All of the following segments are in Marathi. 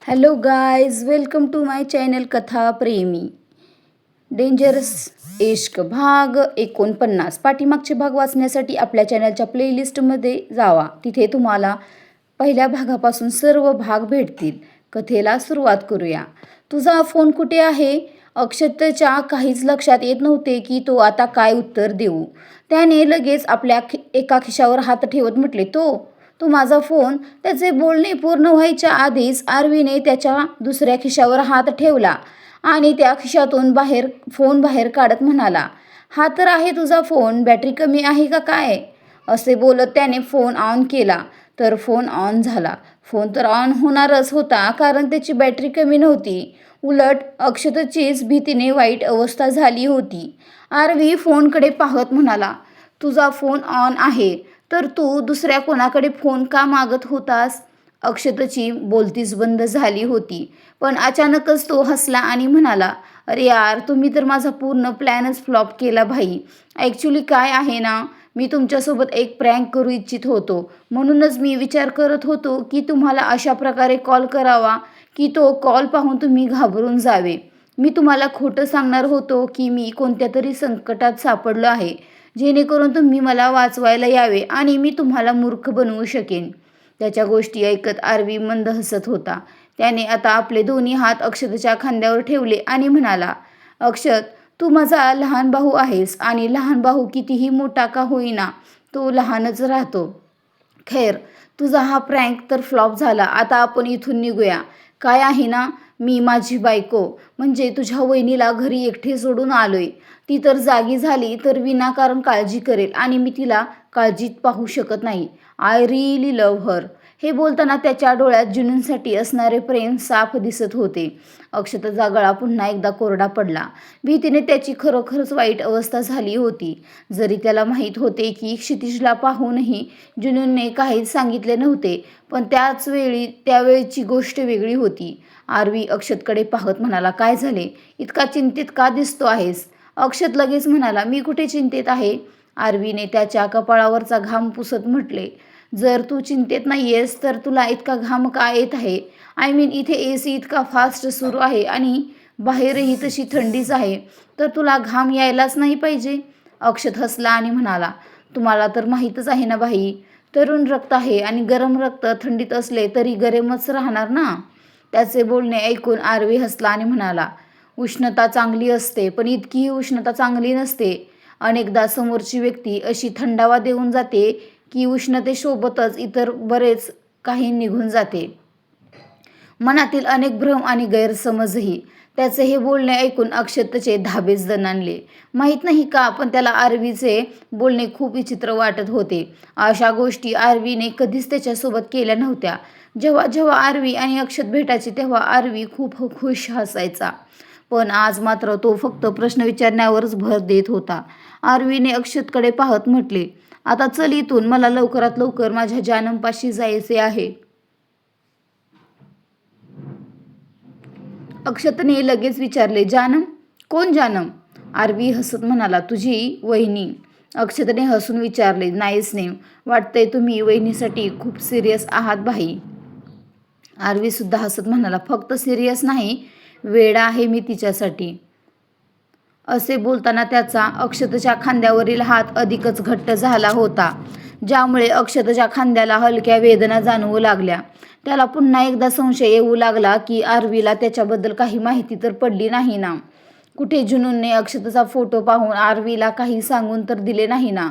Hello guys, welcome to my channel Katha Premi. Dangerous इश्क भाग 49. पाठीमागचे भाग वाचण्यासाठी आपल्या चॅनलच्या प्लेलिस्टमध्ये जावा. तिथे तुम्हाला पहिल्या भागापासून सर्व भाग भेटतील. कथेला सुरुवात करूया. तुझा फोन कुठे आहे? अक्षतच्या काहीच लक्षात येत नव्हते की तो आता काय उत्तर देऊ. त्याने लगेच आपल्या एका खिशावर हात ठेवत म्हटले, तो माझा फोन. त्याचे बोलणे पूर्ण व्हायच्या आधीच आरवीने त्याच्या दुसऱ्या खिशावर हात ठेवला आणि त्या खिशातून फोन बाहेर काढत म्हणाला, हा तर आहे तुझा फोन. बॅटरी कमी आहे का काय? असे बोलत त्याने फोन ऑन केला तर फोन ऑन झाला. फोन तर ऑन होणारच होता कारण त्याची बॅटरी कमी नव्हती. उलट अक्षतचीच भीतीने वाईट अवस्था झाली होती. आरवी फोनकडे पाहत म्हणाला, तुझा फोन ऑन आहे तर तू दुसऱ्या कोणाकडे फोन का मागत होतास? अक्षतची बोलतीच बंद झाली होती. पण अचानकच तो हसला आणि म्हणाला, अरे यार, तुम्ही तर माझा पूर्ण प्लॅनच फ्लॉप केला भाई. ॲक्च्युली काय आहे ना, मी तुमच्यासोबत एक प्रँक करू इच्छित होतो. म्हणूनच मी विचार करत होतो की तुम्हाला अशा प्रकारे कॉल करावा की तो कॉल पाहून तुम्ही घाबरून जावे. मी तुम्हाला खोटं सांगणार होतो की मी कोणत्या तरी संकटात सापडलो आहे, जेणेकरून तुम्ही मला वाचवायला यावे आणि मी तुम्हाला मूर्ख बनवू शकेन. त्याच्या गोष्टी ऐकत आरवी मंद हसत होता. त्याने आता आपले दोन्ही हात अक्षतच्या खांद्यावर ठेवले आणि म्हणाला, अक्षत, तू माझा लहान भाऊ आहेस आणि लहान भाऊ कितीही मोठा का होईना तो लहानच राहतो. खैर, तुझा हा प्रँक तर फ्लॉप झाला. आता आपण इथून निघूया. काय आहे ना, मी माझी बायको म्हणजे तुझ्या वहिनीला घरी एकटे सोडून आलोय. ती तर जागी झाली तर विनाकारण काळजी करेल आणि मी तिला काळजीत पाहू शकत नाही. I really love her. हे बोलताना त्याच्या डोळ्यात जुनूनसाठी असणारे प्रेम साफ दिसत होते. अक्षताचा गळा पुन्हा एकदा कोरडा पडला. भीतीने त्याची खरोखरच वाईट अवस्था झाली होती. जरी त्याला माहीत होते की क्षितिजला पाहूनही जुनूनने काहीच सांगितले नव्हते, पण त्यावेळची गोष्ट वेगळी होती. आरवी अक्षतकडे पाहत म्हणाला, काय झाले? इतका चिंतित का दिसतो आहेस? अक्षत लगेच म्हणाला, मी कुठे चिंतेत आहे? आरवीने त्याच्या कपाळावरचा घाम पुसत म्हटले, जर तू चिंतेत नाहीयेस तर तुला इतका घाम का येत आहे? आय मीन, इथे AC इतका फास्ट सुरू आहे आणि बाहेरही तशी थंडीच आहे, तर तुला घाम यायलाच नाही पाहिजे. अक्षत हसला आणि म्हणाला, तुम्हाला तर माहीतच आहे ना बाई, तरुण रक्त आहे आणि गरम रक्त थंडीत असले तरी गरमच राहणार ना. त्याचे बोलणे ऐकून आरवी हसला आणि म्हणाला, उष्णता चांगली असते पण इतकीही उष्णता चांगली नसते. अनेकदा समोरची व्यक्ती अशी थंडावा देऊन जाते की उष्णतेसोबतच इतर बरेच काही निघून जाते. मनातील अनेक भ्रम आणि गैरसमजही. त्याचे हे बोलणे ऐकून अक्षतचे धाबेच दणाणले. माहीत नाही का, पण त्याला आरवीचे बोलणे खूप विचित्र वाटत होते. अशा गोष्टी आरवीने कधीच त्याच्यासोबत केल्या नव्हत्या. जेव्हा जेव्हा आरवी आणि अक्षत भेटायचे तेव्हा आरवी खूप खुश हसायचा. पण आज मात्र तो फक्त प्रश्न विचारण्यावरच भर देत होता. आरवीने अक्षतकडे पाहत म्हटले, आता चल इथून, मला लवकरात लवकर माझ्या जानमपाशी जायचे आहे. अक्षतने लगेच विचारले, जानम? कोण जानम? आरवी हसत म्हणाला, तुझी वहिनी. अक्षतने हसून विचारले, नाईस नेम. वाटतंय तुम्ही वहिनीसाठी खूप सिरियस आहात भाई. आरवी सुद्धा हसत म्हणाला, फक्त सिरियस नाही, वेडा आहे मी तिच्यासाठी. असे बोलताना त्याचा अक्षतच्या खांद्यावरील हात अधिकच घट्ट झाला होता, ज्यामुळे अक्षतच्या खांद्याला हलक्या वेदना जाणवू लागल्या. त्याला पुन्हा एकदा संशय येऊ लागला की आरवीला त्याच्याबद्दल काही माहिती तर पडली नाही ना. कुठे जुनूनने अक्षतचा फोटो पाहून आरवीला काही सांगून तर दिले नाही ना.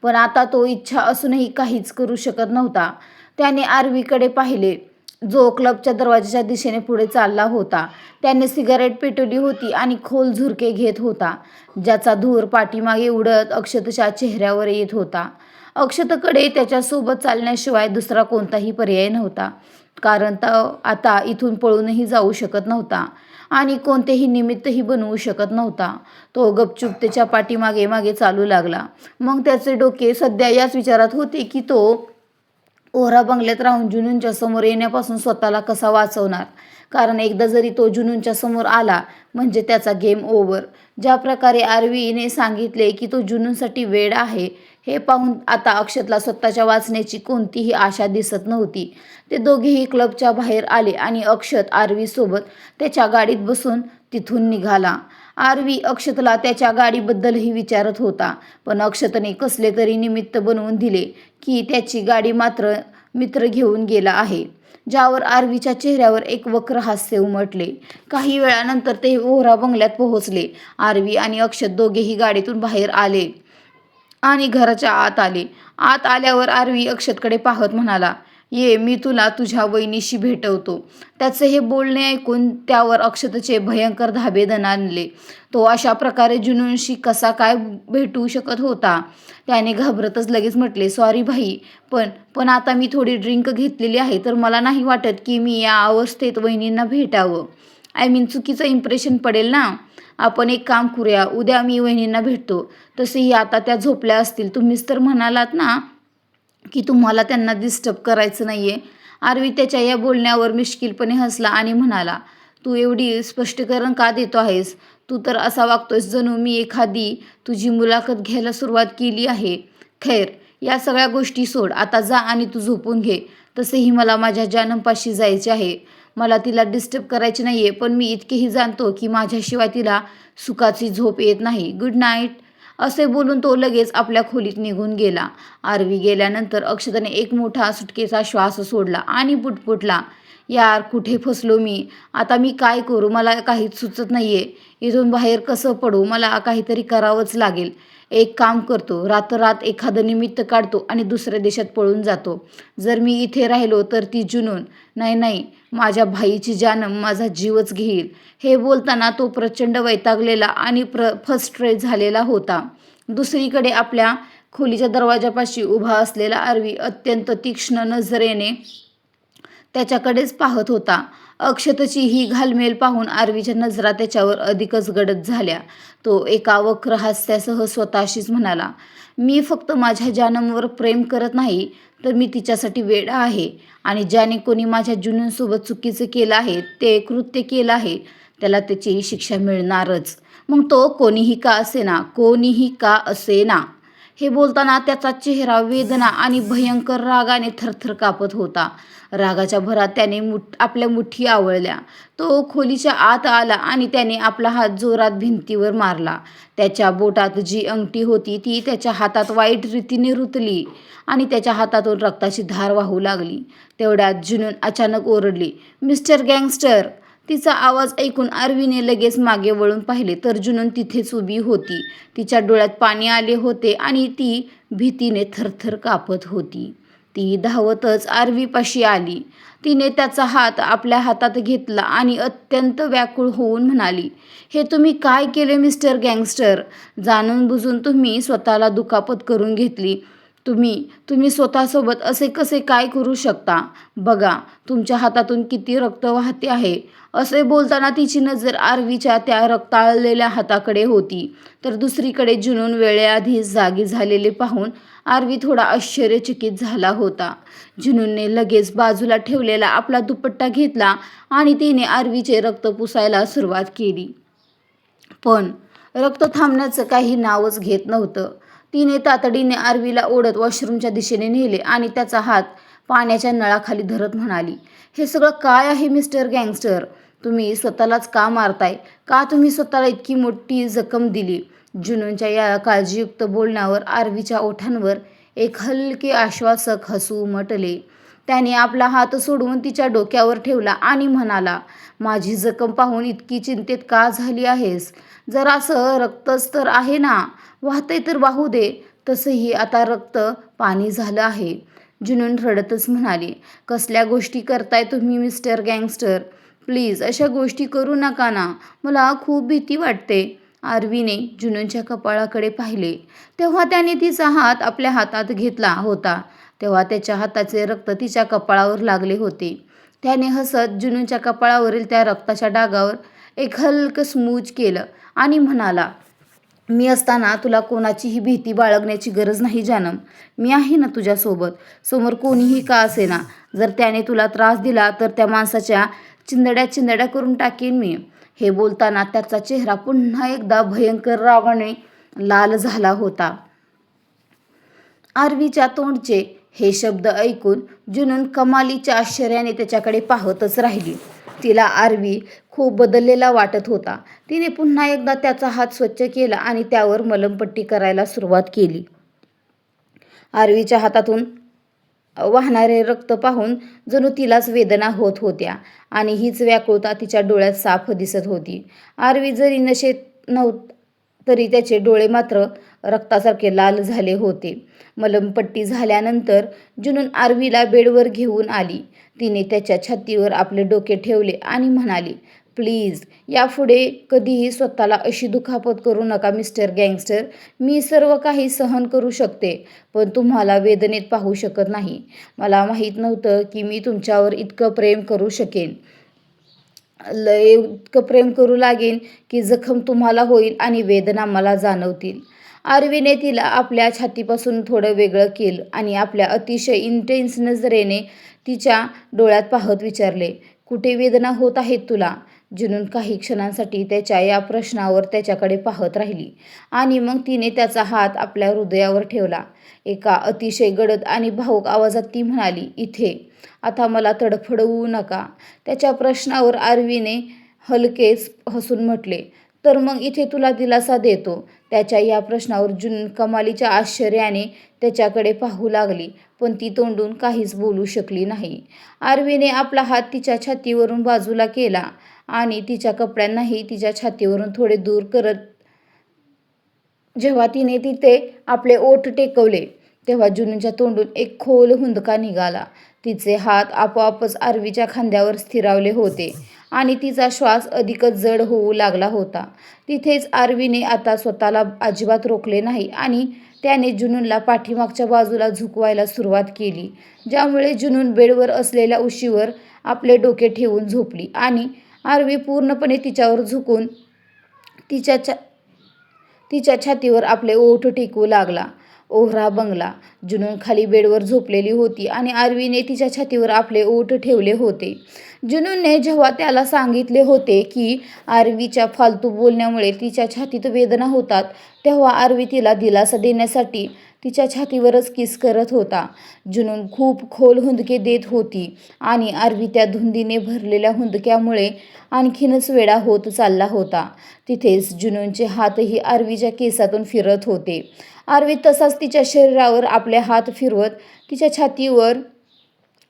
पण आता तो इच्छा असूनही काहीच करू शकत नव्हता. त्याने आरवीकडे पाहिले, जो क्लबच्या दरवाजाच्या दिशेने पुढे चालला होता. त्याने सिगारेट पेटवली होती आणि खोल झुरके घेत होता, ज्याचा धूर पाठीमागे उडत अक्षतच्या चेहऱ्यावर येत होता. अक्षतकडे त्याच्यासोबत चालण्याशिवाय दुसरा कोणताही पर्याय नव्हता, कारण तो आता इथून पळूनही जाऊ शकत नव्हता आणि कोणतेही निमित्तही बनवू शकत नव्हता. तो गपचूप त्याच्या पाठीमागे मागे चालू लागला. मग त्याचे डोके सध्या याच विचारात होते की तो ओहरा बंगल्यात राहून जुनूनच्या समोर येण्यापासून स्वतःला कसा वाचवणार. कारण एकदा जरी तो जुनूनच्या समोर आला म्हणजे त्याचा गेम ओव्हर. ज्या प्रकारे आरवीने सांगितले की तो जुनूनसाठी वेड आहे, हे पाहून आता अक्षतला स्वतःच्या वाचण्याची कोणतीही आशा दिसत नव्हती. ते दोघेही क्लबच्या बाहेर आले आणि अक्षत आरवीसोबत त्याच्या गाडीत बसून तिथून निघाला. आरवी अक्षतला त्याच्या गाडीबद्दलही विचारत होता, पण अक्षतने कसले तरी निमित्त बनवून दिले की त्याची गाडी मात्र मित्र घेऊन गेला आहे, ज्यावर आरवीच्या चेहऱ्यावर एक वक्र हास्य उमटले. काही वेळानंतर ते वोहरा बंगल्यात पोहोचले. आरवी आणि अक्षत दोघेही गाडीतून बाहेर आले आणि घराच्या आत आले. आत आल्यावर आरवी अक्षतकडे पाहत म्हणाला, ये, मी तुला तुझ्या वहिनीशी भेटवतो. त्याचे हे बोलणे ऐकून त्यावर अक्षतचे भयंकर धाबे दणाणले. तो अशा प्रकारे जुनूनशी कसा काय भेटू शकत होता? त्याने घाबरतच लगेच म्हटले, सॉरी भाई, पण आता मी थोडी ड्रिंक घेतलेली आहे, तर मला नाही वाटत की मी या अवस्थेत वहिनींना भेटावं. चुकीचं इम्प्रेशन पडेल ना. आपण एक काम करूया, उद्या मी वहिनींना भेटतो. तसेही आता त्या झोपल्या असतील. तुम्हीच तर म्हणालात ना की तुम्हाला त्यांना डिस्टर्ब करायचं नाहीये. आरवी त्याच्या या बोलण्यावर मिश्किलपणे हसला आणि म्हणाला, तू एवढी स्पष्टीकरण का देतो आहेस? तू तर असा वागतोयस जणू मी एखादी तुझी मुलाखत घ्यायला सुरुवात केली आहे. खैर, या सगळ्या गोष्टी सोड. आता जा आणि तू झोपून घे. तसेही मला माझ्या जानमपाशी जायचे आहे. मला तिला डिस्टर्ब करायचे नाहीये, पण मी इतकेही जाणतो की माझ्याशिवाय तिला सुखाची झोप येत नाही. Good night. असे बोलून तो लगेच आपल्या खोलीत निघून गेला. आरवी गेल्यानंतर अक्षताने एक मोठा सुटकेचा श्वास सोडला आणि पुटपुटला, यार, कुठे फसलो मी? आता मी काय करू? मला काहीच सुचत नाहीये. इथून बाहेर कसं पडू? मला काहीतरी करावंच लागेल. एक काम करतो, रातोरात एखादं निमित्त काढतो आणि दुसऱ्या देशात पळून जातो. जर मी इथे राहिलो तर ती जुनून, नाही, माझ्या भाईची जानम माझा जीवच घेईल. हे बोलताना तो प्रचंड वैतागलेला आणि फ्रस्ट्रेट झालेला होता. दुसरीकडे आपल्या खोलीच्या दरवाजापाशी उभा असलेला आरवी अत्यंत तीक्ष्ण नजरेने त्याच्याकडेच पाहत होता. अक्षतची ही घालमेल पाहून आरवीच्या नजरा त्याच्यावर अधिकच गडद झाल्या. तो एका वक्र हास्यासह स्वतःशीच म्हणाला, मी फक्त माझ्या जानमवर प्रेम करत नाही, तर मी तिच्यासाठी वेडा आहे. आणि ज्याने कोणी माझ्या जुनूनसोबत चुकीचं केलं आहे, ते कृत्य केलं आहे, त्याला त्याची शिक्षा मिळणारच. मग तो कोणीही का असेना. हे बोलताना त्याचा चेहरा वेदना आणि भयंकर रागाने थरथर कापत होता. रागाच्या भरात त्याने आपल्या मुठी आवळल्या. तो खोलीच्या आत आला आणि त्याने आपला हात जोरात भिंतीवर मारला. त्याच्या बोटात जी अंगठी होती ती त्याच्या हातात वाईट रीतीने रुतली आणि त्याच्या हातातून रक्ताची धार वाहू लागली. तेवढ्यात जुनून अचानक ओरडली, मिस्टर गँगस्टर. तिचा आवाज ऐकून आरवीने लगेच मागे वळून पाहिले तर जुनून तिथेच उभी होती. तिच्या डोळ्यात पाणी आले होते आणि ती भीतीने थरथर कापत होती. ती धावतच आरवीपाशी आली. तिने त्याचा हात आपल्या हातात घेतला आणि अत्यंत व्याकुळ होऊन म्हणाली, हे तुम्ही काय केले मिस्टर गँगस्टर? जाणून बुजून तुम्ही स्वतःला दुखापत करून घेतली. तुम्ही स्वतःसोबत असे कसे काय करू शकता? बघा, तुमच्या हातातून किती रक्त वाहते आहे. असे बोलताना तिची नजर आरवीच्या त्या रक्ताळलेल्या हाताकडे होती. तर दुसरीकडे जुनून वेळेआधीच जागी झालेले पाहून आरवी थोडा आश्चर्यचकित झाला होता. जुनूनने लगेच बाजूला ठेवलेला आपला दुपट्टा घेतला आणि तिने आरवीचे रक्त पुसायला सुरुवात केली. पण रक्त थांबण्याचं काही नावच घेत नव्हतं. तिने तातडीने आरवीला ओढत वॉशरूमच्या दिशेने नेले आणि त्याचा हात पाण्याच्या नळाखाली धरत म्हणाली, हे सगळं काय आहे मिस्टर गँगस्टर? तुम्ही स्वतःलाच का मारताय? का तुम्ही स्वतःला इतकी मोठी जखम दिली? जुनूनच्या या काळजीयुक्त बोलण्यावर आरवीच्या ओठांवर एक हलके आश्वासक हसू उमटले. त्याने आपला हात सोडवून तिच्या डोक्यावर ठेवला आणि म्हणाला, माझी जखम पाहून इतकी चिंतेत का झाली आहेस? जरासं रक्तच तर आहे ना, वाहतंय तर वाहू दे. तसंही आता रक्त पाणी झालं आहे. जुनून रडतच म्हणाली, कसल्या गोष्टी करताय तुम्ही मिस्टर गँगस्टर? प्लीज अशा गोष्टी करू नका ना, मला खूप भीती वाटते. आरवीने जुनूनच्या कपाळाकडे पाहिले तेव्हा त्याने तिचा हात आपल्या हातात घेतला होता. तेव्हा त्याच्या हाताचे रक्त तिच्या कपाळावर लागले होते. त्याने हसत जुनूनच्या कपाळावरील त्या रक्ताच्या डागावर एक हलकं स्मूच केलं आणि म्हणाला, मी असताना तुला कोणाचीही भीती बाळगण्याची गरज नाही जानम. मी आहे ना तुझ्यासोबत. समोर कोणीही का असेना. जर त्याने तुला त्रास दिला तर त्या माणसाच्या चिंधड्या करून टाकेन मी. हे बोलताना त्याचा चेहरा पुन्हा एकदा भयंकर रागाने लाल झाला होता. आरवीच्या तोंडचे हे शब्द ऐकून जुनून कमालीच्या आश्चर्याने त्याच्याकडे पाहतच राहिली. तिला आरवी खूप बदललेला वाटत होता. तिने पुन्हा एकदा त्याचा हात स्वच्छ केला आणि त्यावर मलमपट्टी करायला सुरुवात केली. आरवीच्या हातातून वाहणारे रक्त पाहून जणू तिलाच वेदना होत होत्या आणि हीच व्याकुळता तिच्या डोळ्यात साफ दिसत होती. आरवी जरी नशेत नव्हती तरी त्याचे डोळे मात्र रक्तासारखे लाल झाले होते. मलमपट्टी झाल्यानंतर जुनून आरवीला बेडवर घेऊन आली. तिने त्याच्या छातीवर आपले डोके ठेवले आणि म्हणाली, प्लीज यापुढे कधीही स्वतःला अशी दुखापत करू नका मिस्टर गँगस्टर. मी सर्व काही सहन करू शकते, पण तुम्हाला वेदनेत पाहू शकत नाही. मला माहीत नव्हतं की मी तुमच्यावर इतकं प्रेम करू शकेन. इतकं प्रेम करू लागेन की जखम तुम्हाला होईल आणि वेदना मला जाणवतील. आरवीने तिला आपल्या छातीपासून थोडं वेगळं केलं आणि आपल्या अतिशय इंटेन्स नजरेने तिच्या डोळ्यात पाहत विचारले, कुठे वेदना होत आहेत तुला? जुनून काही क्षणांसाठी त्याच्या या प्रश्नावर त्याच्याकडे पाहत राहिली आणि मग तिने त्याचा हात आपल्या हृदयावर ठेवला. एका अतिशय गडद आणि भावूक आवाजात ती म्हणाली, इथे. आता मला तडफडवू नका. त्याच्या प्रश्नावर आरवीने हलकेच हसून म्हटले, तर मग इथे तुला दिलासा देतो. त्याच्या या प्रश्नावर जुनून कमालीच्या आश्चर्याने त्याच्याकडे पाहू लागली, पण ती तोंडून काहीच बोलू शकली नाही. आरवीने आपला हात तिच्या छातीवरून बाजूला केला आणि तिच्या कपड्यांनाही तिच्या छातीवरून थोडे दूर करत जेव्हा तिने तिथे आपले ओठ टेकवले तेव्हा जुनूनच्या तोंडून एक खोल हुंदका निघाला. तिचे हात आपोआपच आरवीच्या खांद्यावर स्थिरावले होते आणि तिचा श्वास अधिकच जड होऊ लागला होता. तिथेच आरवीने आता स्वतःला अजिबात रोखले नाही आणि त्याने जुनूनला पाठीमागच्या बाजूला झुकवायला सुरुवात केली, ज्यामुळे जुनून बेडवर असलेल्या उशीवर आपले डोके ठेवून झोपली आणि आरवी पूर्णपणे तिच्यावर झुकून तिच्या छातीवर आपले ओठ टेकवू लागला. ओहरा बंगला. जुनून खाली बेडवर झोपलेली होती आणि आरवीने तिच्या छातीवर आपले ओठ ठेवले होते. जुनूनने जेव्हा त्याला सांगितले होते की आरवीच्या फालतू बोलण्यामुळे तिच्या छातीत वेदना होतात, तेव्हा आरवी तिला दिलासा देण्यासाठी तिच्या छातीवरच किस करत होता. जुनून खूप खोल हुंदके देत होती आणि आरवी त्या धुंदीने भरलेल्या हुंदक्यामुळे आणखीनच वेडा होत चालला होता. तिथेच जुनूनचे हातही आरवीच्या केसातून फिरत होते. आरवी तसाच तिच्या शरीरावर आपले हात फिरवत तिच्या छातीवर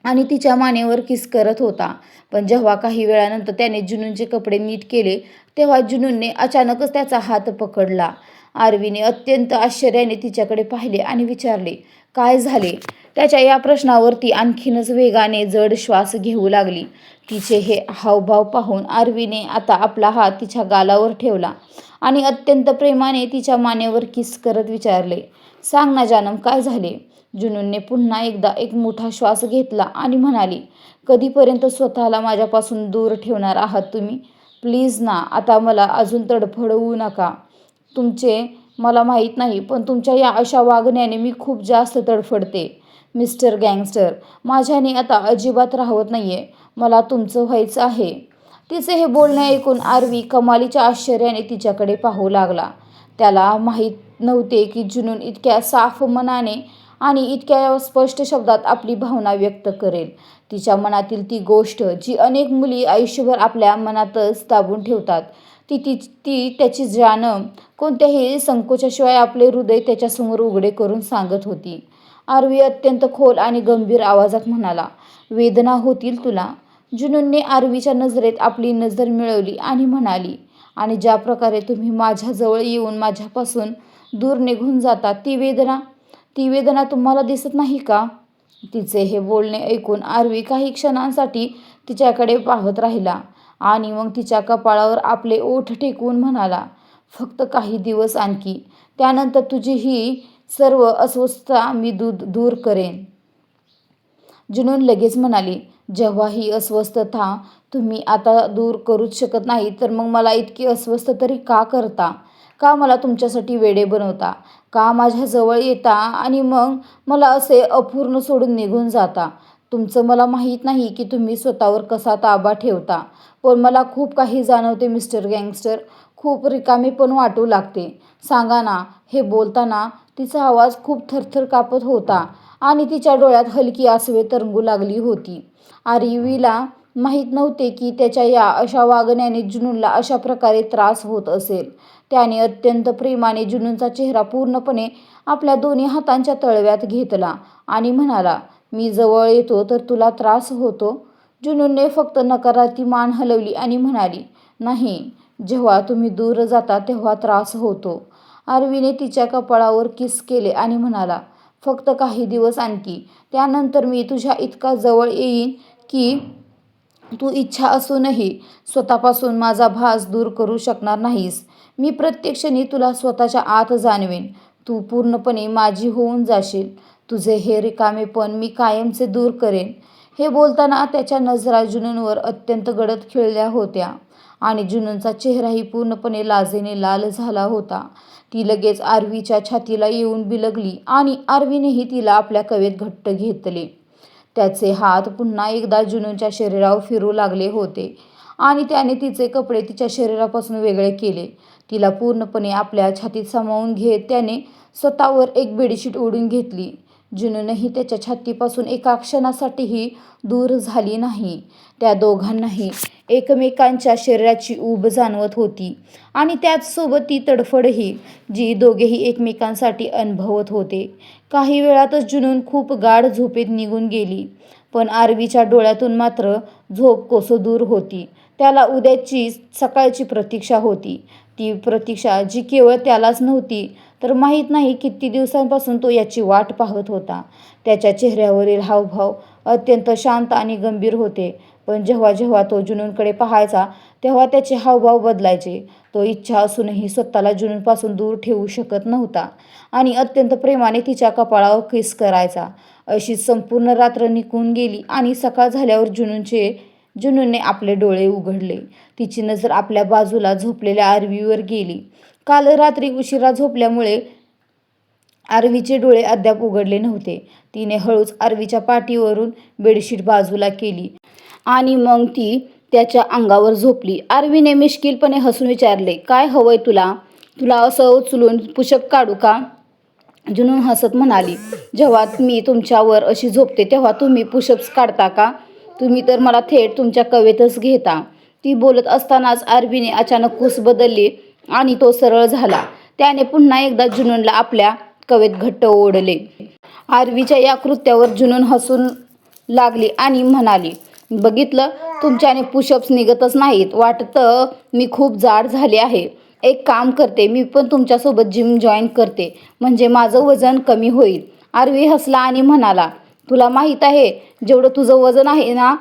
आणि तिच्या मानेवर किस करत होता. पण जेव्हा काही वेळानंतर त्याने जुनूनचे कपडे नीट केले तेव्हा जुनूनने अचानकच त्याचा हात पकडला. आरवीने अत्यंत आश्चर्याने तिच्याकडे पाहिले आणि विचारले, काय झाले? त्याच्या या प्रश्नावर ती आणखीनच वेगाने जड श्वास घेऊ लागली. तिचे हे हावभाव पाहून आरवीने आता आपला हात तिच्या गालावर ठेवला आणि अत्यंत प्रेमाने तिच्या मानेवर किस करत विचारले, सांग ना जानम, काय झाले? जुनूनने पुन्हा एकदा एक मोठा श्वास घेतला आणि म्हणाली, कधीपर्यंत स्वतःला माझ्यापासून दूर ठेवणार आहात तुम्ही? प्लीज ना, आता मला अजून तडफडवू नका. तुमचे मला माहीत नाही, पण तुमच्या या अशा वागण्याने मी खूप जास्त तडफडते. मिस्टर गँगस्टर, माझ्याने आता अजिबात राहवत नाहीये. मला तुमचं व्हायचं आहे. तिचे हे बोलणे ऐकून आरवी कमालीच्या आश्चर्याने तिच्याकडे पाहू लागला. त्याला माहीत नव्हते की जुनून इतक्या साफ मनाने आणि इतक्या स्पष्ट शब्दात आपली भावना व्यक्त करेल. तिच्या मनातील ती गोष्ट जी अनेक मुली आयुष्यभर आपल्या मनातच दाबून ठेवतात, ती त्याची जानम कोणत्याही संकोचाशिवाय आपले हृदय त्याच्यासमोर उघडे करून सांगत होती. आरवी अत्यंत खोल आणि गंभीर आवाजात म्हणाला, वेदना होतील तुला. जुनूनने आरवीच्या नजरेत आपली नजर मिळवली आणि म्हणाली, आणि ज्या प्रकारे तुम्ही माझ्याजवळ येऊन माझ्यापासून दूर निघून जाता ती वेदना तुम्हाला दिसत नाही का? तिचे हे बोलणे ऐकून आरवी काही क्षणांसाठी तिच्याकडे पाहत राहिला आणि मग तिच्या कपाळावर आपले ओठ टेकवून म्हणाला, फक्त काही दिवस आणखी, त्यानंतर तुझी ही सर्व अस्वस्थता मी दूर करेन. जुनून लगेच म्हणाली, जेव्हा ही अस्वस्थता तुम्ही आता दूर करूच शकत नाही, तर मग मला इतकी अस्वस्थ तरी का करता? का मला तुमच्यासाठी वेडे बनवता? का माझ्याजवळ येता आणि मग मला असे अपूर्ण सोडून निघून जाता? तुमचं मला माहीत नाही की तुम्ही स्वतःवर कसा ताबा ठेवता, पण मला खूप काही जाणवते मिस्टर गँगस्टर. खूप रिकामेपण वाटू लागते. सांगा ना. हे बोलताना तिचा आवाज खूप थरथर कापत होता आणि तिच्या डोळ्यात हलकी आसवे तरंगू लागली होती. आरवीला माहीत नव्हते की त्याच्या या अशा वागण्याने जुनूनला अशा प्रकारे त्रास होत असेल. त्याने अत्यंत प्रेमाने जुनूनचा चेहरा पूर्णपणे आपल्या दोन्ही हातांच्या तळव्यात घेतला आणि म्हणाला, मी जवळ येतो तर तुला त्रास होतो? जुनूनने फक्त नकारार्थी मान हलवली आणि म्हणाली, नाही, जेव्हा तुम्ही दूर जाता तेव्हा त्रास होतो. आरवीने तिच्या कपाळावर किस केले आणि म्हणाला, फक्त काही दिवस आणखी, त्यानंतर मी तुझ्या इतका जवळ येईन की तू इच्छा असूनही स्वतःपासून माझा भास दूर करू शकणार नाहीस. मी प्रत्येक क्षणी तुला स्वतःच्या आत जाणवेन. तू पूर्णपणे माझी होऊन जाशील. तुझे हे रिकामेपण मी कायमचे दूर करेन. हे बोलताना त्याच्या नजरा जुनूनवर अत्यंत गडद खिळल्या होत्या आणि जुनूनचा चेहराही पूर्णपणे लाजेने लाल झाला होता. ती लगेच आरवीच्या छातीला येऊन बिलगली आणि आरवीनेही तिला आपल्या कवेत घट्ट घेतले. त्याचे हात पुन्हा एकदा जुनूनच्या शरीरावर फिरू लागले होते आणि त्याने तिचे कपडे तिच्या शरीरापासून वेगळे केले. तिला पूर्णपणे आपल्या छातीत सामावून घेत त्याने स्वतःवर एक बेडशीट ओढून घेतली. जुनूनही त्याच्या छातीपासून एका क्षणासाठीही दूर झाली नाही. त्या दोघांनाही एकमेकांच्या शरीराची ऊब जाणवत होती आणि त्याचसोबत ती तडफडही, जी दोघेही एकमेकांसाठी अनुभवत होते. काही वेळातच जुनून खूप गाढ झोपेत निघून गेली, पण आरवीच्या डोळ्यातून मात्र झोप कोसो दूर होती. त्याला उद्याची सकाळची प्रतीक्षा होती. ती प्रतीक्षा जी केवळ त्यालाच नव्हती, तर माहीत नाही किती दिवसांपासून तो याची वाट पाहत होता. त्याच्या चेहऱ्यावरील हावभाव अत्यंत शांत आणि गंभीर होते, पण जेव्हा जेव्हा तो जुनूनकडे पाहायचा तेव्हा त्याचे हावभाव बदलायचे. तो इच्छा असूनही स्वतःला जुनूनपासून दूर ठेवू शकत नव्हता आणि अत्यंत प्रेमाने तिच्या कपाळावर किस करायचा. अशीच संपूर्ण रात्र निघून गेली आणि सकाळ झाल्यावर जुनूनने आपले डोळे उघडले. तिची नजर आपल्या बाजूला झोपलेल्या आरवीवर गेली. काल रात्री उशिरा झोपल्यामुळे आरवीचे डोळे अद्याप उघडले नव्हते. तिने हळूच आरवीच्या पाठीवरून बेडशीट बाजूला केली आणि मग ती त्याच्या अंगावर झोपली. आरवीने मिश्किलपणे हसून विचारले, काय हवंय तुला? तुला असं उचलून पुशअप काढू का? जुनून हसत म्हणाली, जेव्हा मी तुमच्यावर अशी झोपते तेव्हा तुम्ही पुशअप्स काढता का? तुम्ही तर मला थेट तुमच्या कवेतच घेता. ती बोलत असतानाच आरवीने अचानक कूस बदलली आणि तो सरळ झाला. त्याने पुन्हा एकदा जुनूनला आपल्या कवेत घट्ट ओढले. आरवीच्या या कृत्यावर जुनून हसून लागली आणि म्हणाली, बघितलं, तुमच्याने पुशअप्स निघतच नाहीत. वाटतं मी खूप जाड झाले आहे. एक काम करते, मी पण तुमच्यासोबत जिम जॉईन करते, म्हणजे माझं वजन कमी होईल. आरवी हसला आणि म्हणाला, तुला माहीत आहे, जेवढं तुझं वजन आहे ना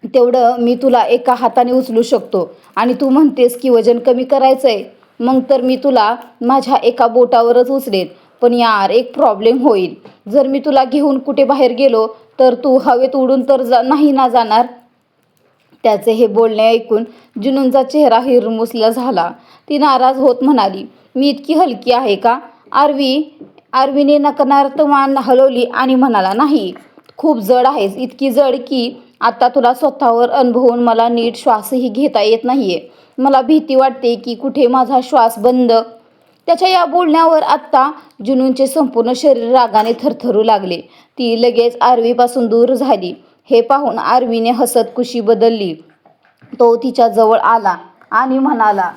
तेवढं मी तुला एका हाताने उचलू शकतो आणि तू म्हणतेस की वजन कमी करायचंय, मग तर मी तुला माझ्या एका बोटावरच उचलेन. पण यार, एक प्रॉब्लेम होईल. जर मी तुला घेऊन कुठे बाहेर गेलो तर तू हवेत उडून तर नाही ना जाणार? त्याचे हे बोलणे ऐकून जुनूनचा चेहरा हिरमुसला झाला. ती नाराज होत म्हणाली, मी इतकी हलकी आहे का? आरवीने नकारार्थी मान हलवली आणि म्हणाला, नाही, खूप जड आहेस. इतकी जड की आता तुला स्वतःवर अनुभवून मला नीट श्वासही घेता येत नाहीये. मला भीती वाटते की कुठे माझा श्वास बंद. त्याच्या या बोलण्यावर आत्ता जुनूनचे संपूर्ण शरीर रागाने थरथरू लागले. ती लगेच आरवीपासून दूर झाली. हे पाहून आरवीने हसत खुशी बदलली. तो तिच्या जवळ आला आणि म्हणाला,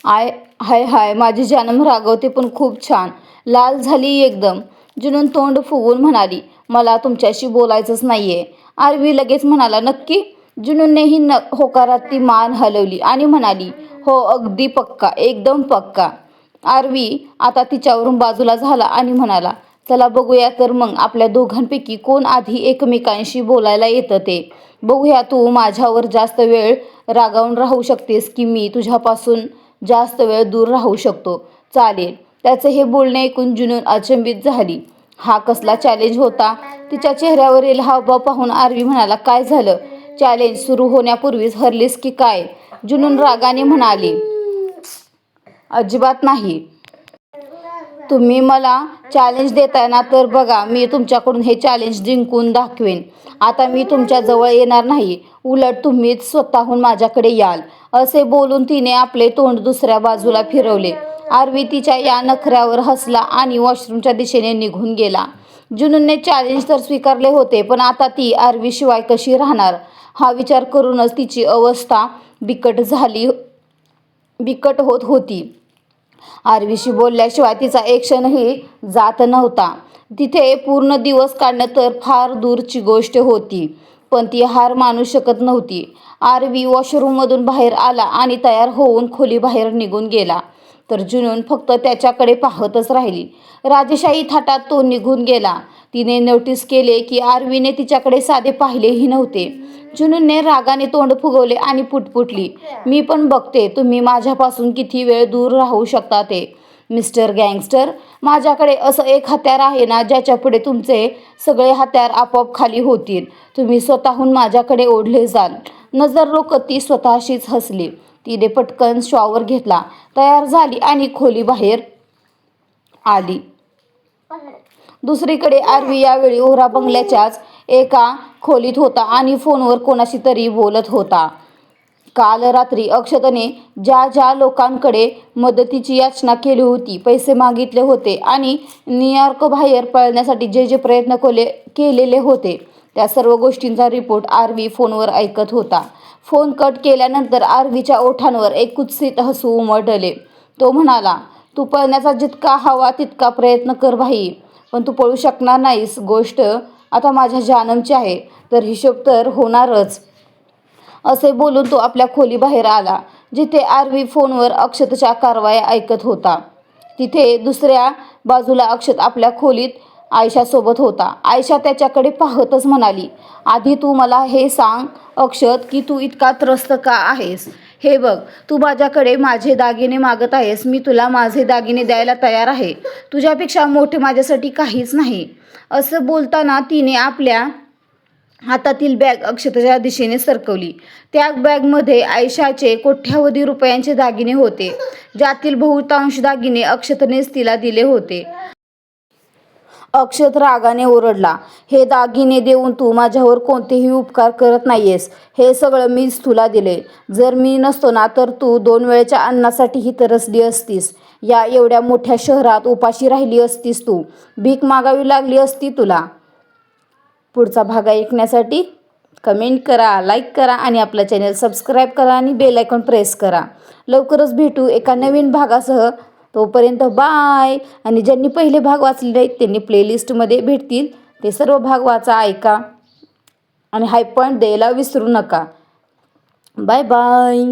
हाय हाय, माझी जानम रागवते पण खूप छान. लाल झाली एकदम. जुनून तोंड फुगवून म्हणाली, मला तुमच्याशी बोलायचंच नाहीये. आरवी लगेच म्हणाला, नक्की? जुनूननेही होकारार्थी मान हलवली आणि म्हणाली, हो, अगदी पक्का, एकदम पक्का. आरवी आता तिच्यावरून बाजूला झाला आणि म्हणाला, चला बघूया तर मग आपल्या दोघांपैकी कोण आधी एकमेकांशी बोलायला येतं ते. बघूया तू माझ्यावर जास्त वेळ रागावून राहू शकतेस की मी तुझ्यापासून जास्त वेळ दूर राहू शकतो. चालेल. त्याचे हे बोलणे ऐकून जुनून अचंबित झाली. हा कसला चॅलेंज होता? तिच्या चेहऱ्यावरील हावभाव पाहून आरवी म्हणाला, काय झालं? चॅलेंज सुरू होण्यापूर्वीच हरलीस की काय? जुनून रागाने म्हणाली, अजिबात नाही. तुम्ही मला चॅलेंज देताय ना, तर बघा मी तुमच्याकडून हे चॅलेंज जिंकून दाखवेन. आता मी तुमच्याजवळ येणार नाही, उलट तुम्हीच स्वतःहून माझ्याकडे याल. असे बोलून तिने आपले तोंड दुसऱ्या बाजूला फिरवले. आरवी तिच्या या नखऱ्यावर हसला आणि वॉशरूमच्या दिशेने निघून गेला. जुनूनने चॅलेंज तर स्वीकारले होते, पण आता ती आरवीशिवाय कशी राहणार हा विचार करूनच तिची अवस्था बिकट होत होती. आरवीशी बोलल्याशिवाय तिचा एक क्षणही जात नव्हता. तिथे पूर्ण दिवस काढणं तर फार दूरची गोष्ट होती, पण ती हार मानू शकत नव्हती. आरवी वॉशरूममधून बाहेर आला आणि तयार होऊन खोलीबाहेर निघून गेला, तर जुनून फक्त त्याच्याकडे पाहतच राहिली. राजेशाही थाटात तो निघून गेला. तिने नोटीस केले की आरवीने तिच्याकडे साधे पाहिलेही नव्हते. जुनूनने रागाने तोंड फुगवले आणि पुटपुटली, मी पण बघते तुम्ही माझ्यापासून किती वेळ दूर राहू शकता ते. मिस्टर गँगस्टर, माझ्याकडे असं एक हत्यार आहे ना, ज्याच्यापुढे तुमचे सगळे हत्यार आपोआप खाली होतील. तुम्ही स्वतःहून माझ्याकडे ओढले जाल. नजर रोखत ती स्वतःशीच हसली. तिने पटकन शॉवर घेतला, तयार झाली आणि खोलीबाहेर आली. दुसरीकडे आरवी यावेळी ओहरा बंगल्याच्याच एका खोलीत होता आणि फोनवर कोणाशी तरी बोलत होता. काल रात्री अक्षतने ज्या ज्या लोकांकडे मदतीची याचना केली होती, पैसे मागितले होते आणि न्यूयॉर्क बाहेर पळण्यासाठी जे जे प्रयत्न केलेले होते, त्या सर्व गोष्टींचा रिपोर्ट आरवी फोनवर ऐकत होता. फोन कट केल्यानंतर आरवीच्या ओठांवर एक कुत्सित हसू उमटले. तो म्हणाला, तू पळण्याचा जितका हवा तितका प्रयत्न कर भाई, पण तू पळू शकणार नाहीस. गोष्ट आता माझ्या जानमची आहे, तर हिशोब तर होणारच. असे बोलून तो आपल्या खोलीबाहेर आला, जिथे आरवी फोनवर अक्षतच्या कारवाया ऐकत होता. तिथे दुसऱ्या बाजूला अक्षत आपल्या खोलीत आयशासोबत होता. आयशा त्याच्याकडे पाहतच म्हणाली, आधी तू मला हे सांग अक्षत, की तू इतका त्रस्त का आहेस? हे बघ, तू माझ्याकडे माझे दागिने मागत आहेस, मी तुला माझे दागिने द्यायला तयार आहे. तुझ्यापेक्षा मोठे माझ्यासाठी काहीच नाही. असं बोलताना तिने आपल्या हातातील बॅग अक्षतच्या दिशेने सरकवली. त्या बॅगमध्ये आयशाचे कोट्यावधी रुपयांचे दागिने होते, ज्यातील बहुतांश दागिने अक्षतनेच तिला दिले होते. अक्षत रागाने ओरडला, हे दागिने देऊन तू माझ्यावर कोणतेही उपकार करत नाहीयेस. हे सगळं मीच तुला दिले. जर मी नसतो ना, तर तू 2 वेळच्या अन्नासाठीही तरसली असतीस. या एवढ्या मोठ्या शहरात उपाशी राहिली असतीस तू. भीक मागावी लागली असती तुला. पुढचा भाग ऐकण्यासाठी कमेंट करा, लाईक करा आणि आपला चॅनल सबस्क्राईब करा आणि बेल आयकॉन प्रेस करा. लवकरच भेटू एका नवीन भागासह. तोपर्यंत बाय. आणि ज्यांनी पहिले भाग वाचलेले आहेत त्यांनी प्लेलिस्टमध्ये भेटतील, ते सर्व भाग वाचा, ऐका आणि हाय पॉईंट द्यायला विसरू नका. Bye bye.